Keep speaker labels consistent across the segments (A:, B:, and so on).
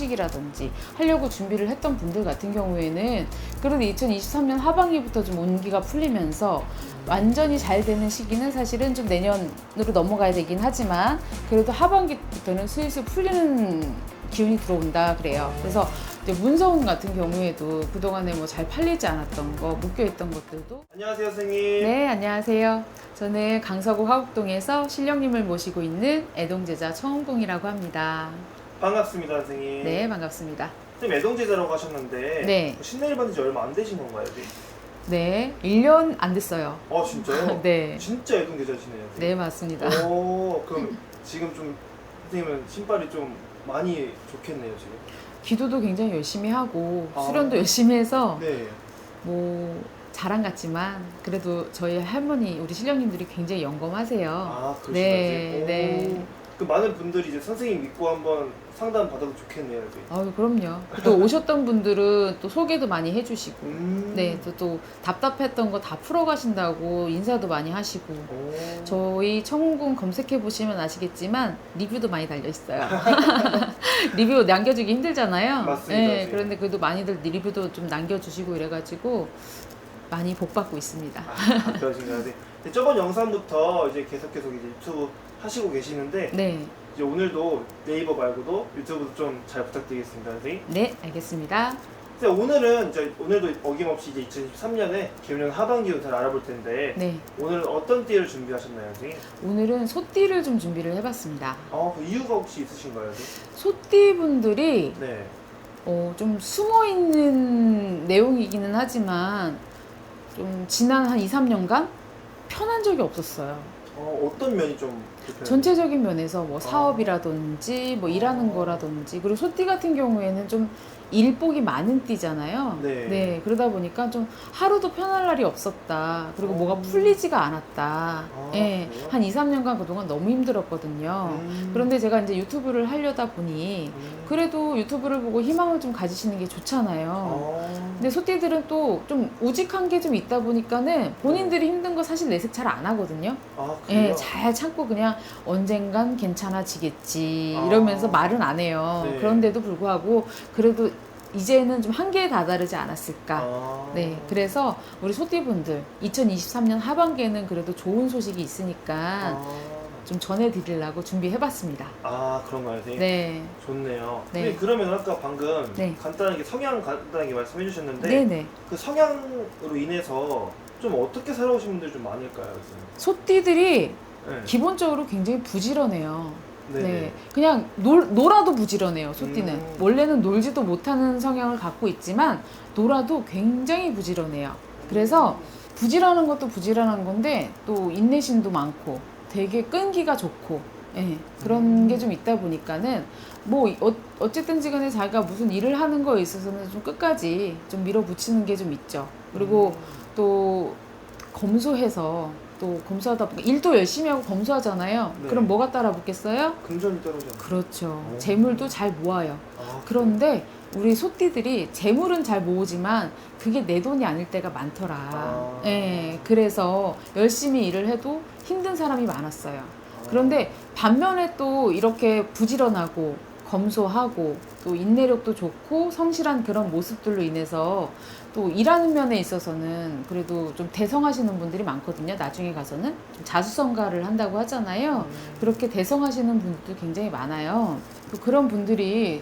A: 취직이라든지 하려고 준비를 했던 분들 같은 경우에는 그래도 2023년 하반기부터 좀 온기가 풀리면서 완전히 잘 되는 시기는 사실은 좀 내년으로 넘어가야 되긴 하지만 그래도 하반기부터는 슬슬 풀리는 기운이 들어온다 그래요. 그래서 이제 문서운 같은 경우에도 그동안에 뭐 잘 팔리지 않았던 거, 묶여있던 것들도.
B: 안녕하세요, 선생님.
A: 네, 안녕하세요. 저는 강서구 화곡동에서 신령님을 모시고 있는 애동제자 청홍동이라고 합니다.
B: 반갑습니다, 선생님.
A: 네, 반갑습니다.
B: 선생님, 애동제자라고 하셨는데
A: 네.
B: 신내를 받은 지 얼마 안 되신 건가요, 선생님?
A: 네, 1년 안 됐어요.
B: 진짜요?
A: 네.
B: 진짜 애동제자시네요, 선생님.
A: 네, 맞습니다.
B: 그럼 지금 좀 선생님은 신발이 좀 많이 좋겠네요, 지금.
A: 기도도 굉장히 열심히 하고 수련도 열심히 해서
B: 네.
A: 뭐 자랑 같지만 그래도 저희 할머니, 우리 신령님들이 굉장히 영검하세요.
B: 그러시까지.
A: 네, 네.
B: 그 많은 분들이 이제 선생님 믿고 한번 상담 받아도 좋겠네요, 선생님.
A: 아유, 그럼요. 또 오셨던 분들은 또 소개도 많이 해주시고, 네, 또 답답했던 거 다 풀어가신다고 인사도 많이 하시고, 저희 청운궁 검색해 보시면 아시겠지만 리뷰도 많이 달려 있어요. 리뷰 남겨주기 힘들잖아요.
B: 맞습니다.
A: 네, 그런데 그래도 많이들 리뷰도 좀 남겨주시고 이래가지고 많이 복 받고 있습니다.
B: 그러신가요, 선생님? 근데 저번 영상부터 이제 계속 이제 유튜브 하시고 계시는데
A: 네,
B: 이제 오늘도 네이버 말고도 유튜브도 좀 잘 부탁드리겠습니다, 선생님.
A: 네, 알겠습니다.
B: 선생님, 오늘도 어김없이 이제 2023년에 개묘년 하반기 운세를 알아볼 텐데
A: 네,
B: 오늘 어떤 띠를 준비하셨나요, 선생님?
A: 오늘은 소띠를 좀 준비를 해봤습니다.
B: 그 이유가 혹시 있으신가요, 선생님?
A: 소띠 분들이
B: 네.
A: 좀 숨어 있는 내용이기는 하지만 좀 지난 한 2, 3년간 편한 적이 없었어요.
B: 어떤 면이 좀 불편해요?
A: 전체적인 면에서 뭐 사업이라든지 뭐 일하는 거라든지, 그리고 소띠 같은 경우에는 좀 일복이 많은 띠잖아요.
B: 네.
A: 그러다 보니까 좀 하루도 편할 날이 없었다. 그리고 뭐가 풀리지가 않았다. 예.
B: 그래요?
A: 한 2, 3년간 그동안 너무 힘들었거든요. 그런데 제가 이제 유튜브를 하려다 보니 그래도 유튜브를 보고 희망을 좀 가지시는 게 좋잖아요. 근데 소띠들은 또 좀 우직한 게 좀 있다 보니까는 본인들이 힘든 거 사실 내색 잘 안 하거든요.
B: 그래요?
A: 예, 잘 참고 그냥 언젠간 괜찮아지겠지 이러면서 말은 안 해요.
B: 네.
A: 그런데도 불구하고 그래도 이제는 좀 한계에 다다르지 않았을까. 네, 그래서 우리 소띠분들 2023년 하반기에는 그래도 좋은 소식이 있으니까 좀 전해드리려고 준비해봤습니다.
B: 그런가요, 선생님?
A: 네,
B: 좋네요.
A: 네.
B: 선생님, 그러면 아까 방금
A: 네.
B: 간단하게 성향 간단하게 말씀해 주셨는데
A: 네네.
B: 그 성향으로 인해서 좀 어떻게 살아오신 분들이 좀 많을까요, 선생님?
A: 소띠들이
B: 네.
A: 기본적으로 굉장히 부지런해요.
B: 네네.
A: 네, 그냥 놀아도 부지런해요. 소띠는 원래는 놀지도 못하는 성향을 갖고 있지만 놀아도 굉장히 부지런해요. 그래서 부지런한 것도 부지런한 건데 또 인내심도 많고 되게 끈기가 좋고, 예, 그런 게 좀 있다 보니까는 뭐 어쨌든지 간에 자기가 무슨 일을 하는 거에 있어서는 좀 끝까지 좀 밀어붙이는 게 좀 있죠. 그리고 또 검소해서 또 검소하다 보니까 일도 열심히 하고 검소하잖아요.
B: 네.
A: 그럼 뭐가 따라 붙겠어요?
B: 금전이 떨어져요.
A: 그렇죠.
B: 오.
A: 재물도 잘 모아요. 그런데 우리 소띠들이 재물은 잘 모으지만 그게 내 돈이 아닐 때가 많더라. 예, 그래서 열심히 일을 해도 힘든 사람이 많았어요. 그런데 반면에 또 이렇게 부지런하고 검소하고 또 인내력도 좋고 성실한 그런 모습들로 인해서 또 일하는 면에 있어서는 그래도 좀 대성하시는 분들이 많거든요. 나중에 가서는 좀 자수성가를 한다고 하잖아요. 그렇게 대성하시는 분들도 굉장히 많아요. 또 그런 분들이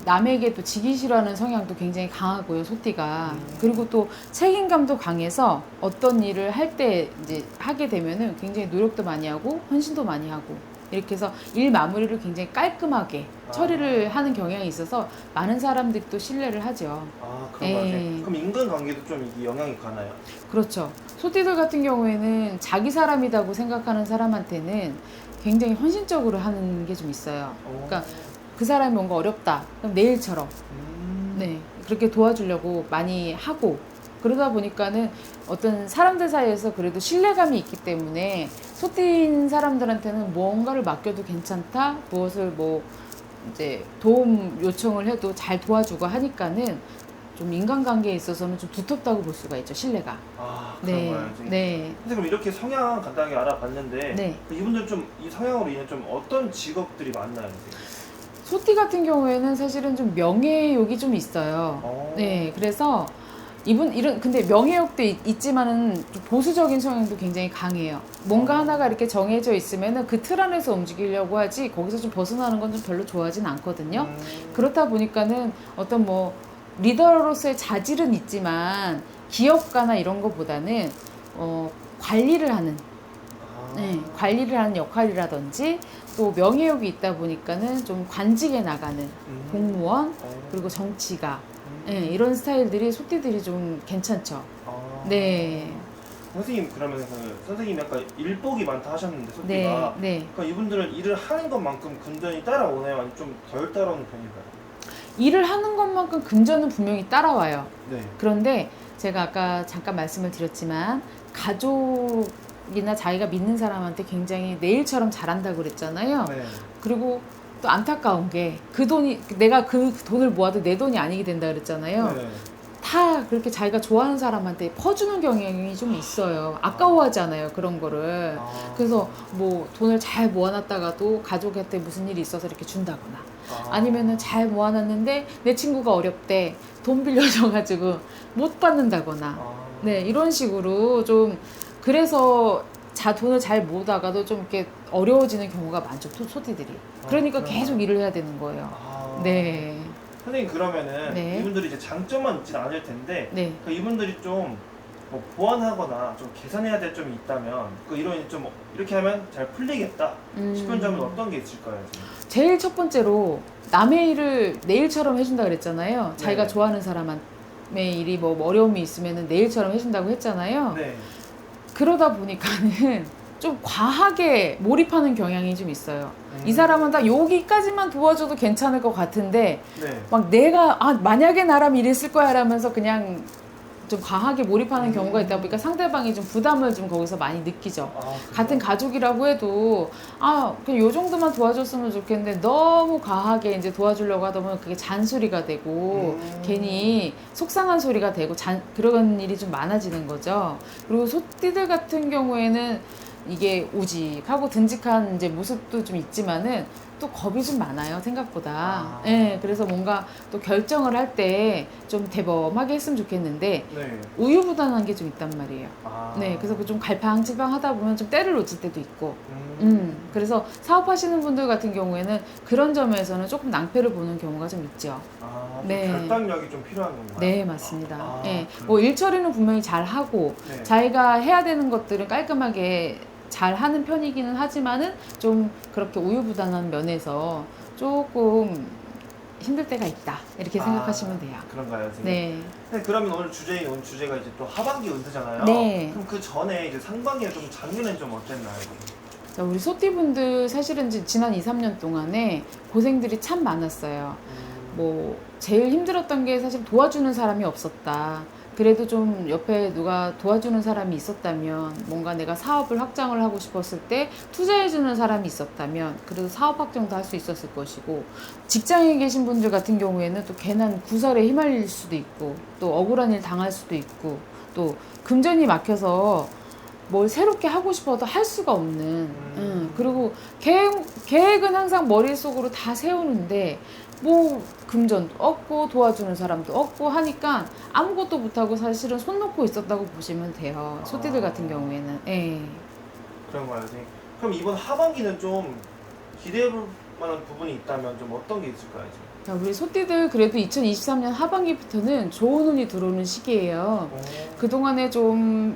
A: 남에게 또 지기 싫어하는 성향도 굉장히 강하고요, 소띠가. 그리고 또 책임감도 강해서 어떤 일을 할 때 이제 하게 되면은 굉장히 노력도 많이 하고 헌신도 많이 하고 이렇게 해서 일 마무리를 굉장히 깔끔하게 처리를 하는 경향이 있어서 많은 사람들이 또 신뢰를 하죠.
B: 그런가요?
A: 예.
B: 그럼 인간관계도 좀 이게 영향이 가나요?
A: 그렇죠. 소띠들 같은 경우에는 자기 사람이라고 생각하는 사람한테는 굉장히 헌신적으로 하는 게 좀 있어요. 그러니까 그 사람이 뭔가 어렵다. 그럼 내 일처럼. 네. 그렇게 도와주려고 많이 하고, 그러다 보니까는 어떤 사람들 사이에서 그래도 신뢰감이 있기 때문에 소띠인 사람들한테는 뭔가를 맡겨도 괜찮다. 무엇을 뭐 이제 도움 요청을 해도 잘 도와주고 하니까는 좀 인간관계에 있어서는 좀 두텁다고 볼 수가 있죠, 신뢰가.
B: 그런 거예요, 선생님?
A: 네.
B: 근데 그럼 이렇게 성향 간단하게 알아봤는데
A: 네.
B: 이분들 좀 이 성향으로 인해 좀 어떤 직업들이 많나요, 선생님?
A: 소띠 같은 경우에는 사실은 좀 명예욕이 좀 있어요. 네, 그래서 근데 명예욕도 있지만은 좀 보수적인 성향도 굉장히 강해요. 뭔가 하나가 이렇게 정해져 있으면은 그 틀 안에서 움직이려고 하지 거기서 좀 벗어나는 건 좀 별로 좋아하진 않거든요. 그렇다 보니까는 어떤 뭐 리더로서의 자질은 있지만 기업가나 이런 거보다는 관리를 하는 관리를 하는 역할이라든지 또 명예욕이 있다 보니까는 좀 관직에 나가는 공무원 그리고 정치가 이런 스타일들이 소띠들이 좀 괜찮죠. 네.
B: 선생님 그러면 선생님 약간 일복이 많다 하셨는데 소띠가
A: 네.
B: 그러니까 이분들은 일을 하는 것만큼 금전이 따라오나요? 아니면 좀 덜 따라오는 편인가요?
A: 일을 하는 것만큼 금전은 분명히 따라와요.
B: 네.
A: 그런데 제가 아까 잠깐 말씀을 드렸지만 가족이나 자기가 믿는 사람한테 굉장히 내 일처럼 잘한다고 그랬잖아요.
B: 네.
A: 그리고 또 안타까운 게 그 돈이 내가 그 돈을 모아도 내 돈이 아니게 된다 그랬잖아요.
B: 네.
A: 다 그렇게 자기가 좋아하는 사람한테 퍼주는 경향이 좀 있어요. 아까워하잖아요, 그런 거를. 그래서 뭐 돈을 잘 모아놨다가도 가족한테 무슨 일이 있어서 이렇게 준다거나 아니면은 잘 모아놨는데 내 친구가 어렵대 돈 빌려줘가지고 못 받는다거나 네 이런 식으로 좀 그래서 돈을 잘 모으다가도 좀 이렇게 어려워지는 경우가 많죠, 소띠들이. 그러니까 계속 일을 해야 되는 거예요. 네.
B: 선생님 그러면은
A: 네.
B: 이분들이 이제 장점만 있진 않을 텐데
A: 네.
B: 그 이분들이 좀 뭐 보완하거나 좀 개선해야 될 점이 있다면 그 이런 좀 이렇게 하면 잘 풀리겠다 싶은 점은 어떤 게 있을까요? 지금?
A: 제일 첫 번째로 남의 일을 내 일처럼 해준다 그랬잖아요. 자기가
B: 네.
A: 좋아하는 사람의 일이 뭐 어려움이 있으면 내 일처럼 해준다고 했잖아요.
B: 네.
A: 그러다 보니까는 좀 과하게 몰입하는 경향이 좀 있어요. 이 사람은 다 여기까지만 도와줘도 괜찮을 것 같은데
B: 네.
A: 막 내가 만약에 나라면 이랬을 거야 라면서 그냥 좀 과하게 몰입하는 경우가 있다 보니까 상대방이 좀 부담을 좀 거기서 많이 느끼죠. 같은 가족이라고 해도 그냥 요 정도만 도와줬으면 좋겠는데 너무 과하게 이제 도와주려고 하다 보면 그게 잔소리가 되고 괜히 속상한 소리가 되고 그런 일이 좀 많아지는 거죠. 그리고 소띠들 같은 경우에는 이게 우직하고 듬직한 이제 모습도 좀 있지만은 또 겁이 좀 많아요, 생각보다. 예, 그래서 뭔가 또 결정을 할 때 좀 대범하게 했으면 좋겠는데
B: 네.
A: 우유부단한 게 좀 있단 말이에요. 네, 그래서 좀 갈팡질팡 하다 보면 좀 때를 놓칠 때도 있고. 그래서 사업하시는 분들 같은 경우에는 그런 점에서는 조금 낭패를 보는 경우가 좀 있죠.
B: 네. 결단력이 좀 필요한 건가요?
A: 네, 맞습니다. 네, 뭐 일 처리는 분명히 잘 하고
B: 네.
A: 자기가 해야 되는 것들은 깔끔하게 잘 하는 편이기는 하지만은 좀 그렇게 우유부단한 면에서 조금 힘들 때가 있다 이렇게 생각하시면 돼요.
B: 그런가요, 선생님?
A: 네.
B: 네, 그러면 오늘 주제가 이제 또 하반기 운세잖아요.
A: 네.
B: 그럼 그 전에 이제 상반기에 좀 작년엔 좀 어땠나요?
A: 자, 우리 소띠분들 사실은 지난 2, 3년 동안에 고생들이 참 많았어요. 뭐 제일 힘들었던 게 사실 도와주는 사람이 없었다. 그래도 좀 옆에 누가 도와주는 사람이 있었다면, 뭔가 내가 사업을 확장을 하고 싶었을 때 투자해주는 사람이 있었다면 그래도 사업 확장도 할 수 있었을 것이고, 직장에 계신 분들 같은 경우에는 또 괜한 구설에 휘말릴 수도 있고 또 억울한 일 당할 수도 있고 또 금전이 막혀서 뭘 새롭게 하고 싶어도 할 수가 없는 그리고 계획은 항상 머릿속으로 다 세우는데 뭐 금전도 없고 도와주는 사람도 없고 하니까 아무것도 못하고 사실은 손 놓고 있었다고 보시면 돼요. 소띠들 같은 경우에는. 예.
B: 그런 거예요, 선생님. 그럼 이번 하반기는 좀 기대해볼 만한 부분이 있다면 좀 어떤 게 있을까요? 지금?
A: 자, 우리 소띠들 그래도 2023년 하반기부터는 좋은 운이 들어오는 시기예요. 그동안에 좀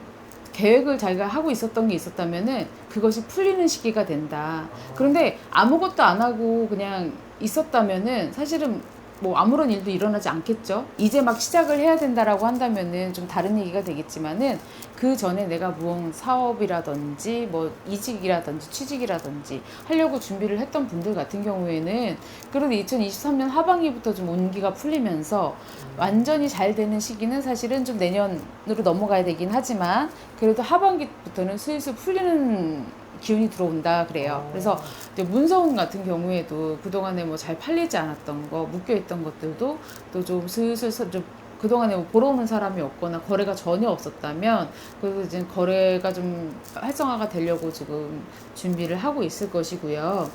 A: 계획을 자기가 하고 있었던 게 있었다면은 그것이 풀리는 시기가 된다. 그런데 아무것도 안 하고 그냥 있었다면은 사실은 뭐 아무런 일도 일어나지 않겠죠. 이제 막 시작을 해야 된다라고 한다면은 좀 다른 얘기가 되겠지만은 그 전에 내가 무언 사업이라든지 뭐 이직이라든지 취직이라든지 하려고 준비를 했던 분들 같은 경우에는 그래도 2023년 하반기부터 좀 운기가 풀리면서 완전히 잘 되는 시기는 사실은 좀 내년으로 넘어가야 되긴 하지만 그래도 하반기부터는 슬슬 풀리는 기운이 들어온다 그래요. 그래서 이제 문서운 같은 경우에도 그동안에 뭐 잘 팔리지 않았던 거, 묶여있던 것들도 또 좀 슬슬 좀 그동안에 뭐 보러 오는 사람이 없거나 거래가 전혀 없었다면 그래도 이제 거래가 좀 활성화가 되려고 지금 준비를 하고 있을 것이고요.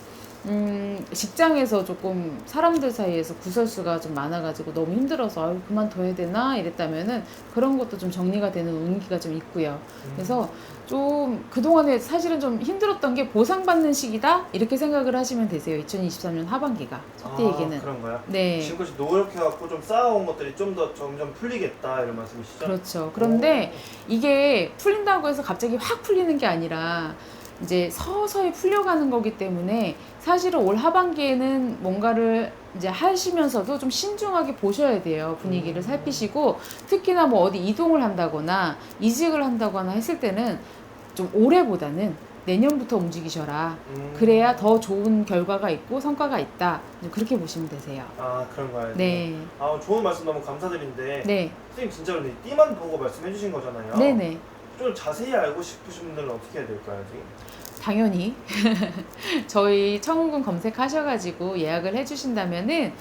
A: 직장에서 조금 사람들 사이에서 구설수가 좀 많아가지고 너무 힘들어서 아유, 그만둬야 되나 이랬다면은 그런 것도 좀 정리가 되는 운기가 좀 있고요. 그래서 좀 그동안에 사실은 좀 힘들었던 게 보상받는 시기다 이렇게 생각을 하시면 되세요. 2023년 하반기가 소띠에게는.
B: 그런가요?
A: 네.
B: 지금까지 노력해갖고 좀 쌓아온 것들이 좀 더 점점 풀리겠다 이런 말씀이시죠?
A: 그렇죠. 그런데 이게 풀린다고 해서 갑자기 확 풀리는 게 아니라 이제 서서히 풀려가는 거기 때문에 사실은 올 하반기에는 뭔가를 이제 하시면서도 좀 신중하게 보셔야 돼요. 분위기를 살피시고 특히나 뭐 어디 이동을 한다거나 이직을 한다거나 했을 때는 좀 올해보다는 내년부터 움직이셔라. 그래야 더 좋은 결과가 있고 성과가 있다. 그렇게 보시면 되세요.
B: 그런가요?
A: 네.
B: 좋은 말씀 너무 감사드린데
A: 네.
B: 선생님 진짜로 띠만 보고 말씀해 주신 거잖아요.
A: 네네.
B: 좀 자세히 알고 싶으신 분들은 어떻게 해야 될까요? 선생님?
A: 당연히 저희 청운군 검색하셔가지고 예약을 해주신다면은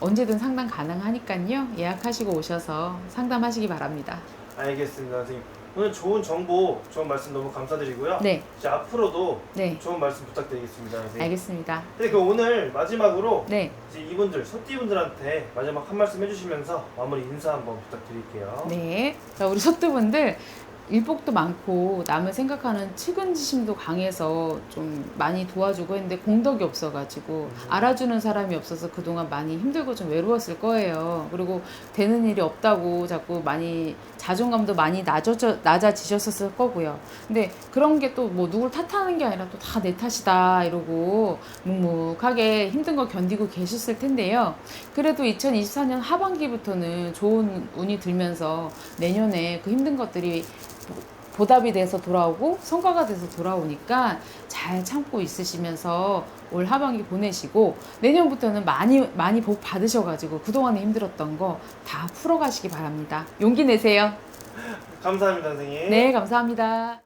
A: 언제든 상담 가능하니까요. 예약하시고 오셔서 상담하시기 바랍니다.
B: 알겠습니다, 선생님. 오늘 좋은 정보, 좋은 말씀 너무 감사드리고요.
A: 네.
B: 이제 앞으로도
A: 네.
B: 좋은 말씀 부탁드리겠습니다, 선생님.
A: 알겠습니다.
B: 근데 오늘 마지막으로
A: 네.
B: 이제 이분들, 소띠분들한테 마지막 한 말씀 해주시면서 마무리 인사 한번 부탁드릴게요.
A: 네. 자, 우리 소띠분들 일복도 많고 남을 생각하는 측은지심도 강해서 좀 많이 도와주고 했는데 공덕이 없어가지고 알아주는 사람이 없어서 그동안 많이 힘들고 좀 외로웠을 거예요. 그리고 되는 일이 없다고 자꾸 많이 자존감도 많이 낮아지셨을 거고요. 근데 그런 게 또 뭐 누굴 탓하는 게 아니라 또 다 내 탓이다 이러고 묵묵하게 힘든 거 견디고 계셨을 텐데요. 그래도 2024년 하반기부터는 좋은 운이 들면서 내년에 그 힘든 것들이 보답이 돼서 돌아오고 성과가 돼서 돌아오니까 잘 참고 있으시면서 올 하반기 보내시고 내년부터는 많이 복 받으셔가지고 그동안에 힘들었던 거 다 풀어가시기 바랍니다. 용기 내세요.
B: 감사합니다, 선생님.
A: 네, 감사합니다.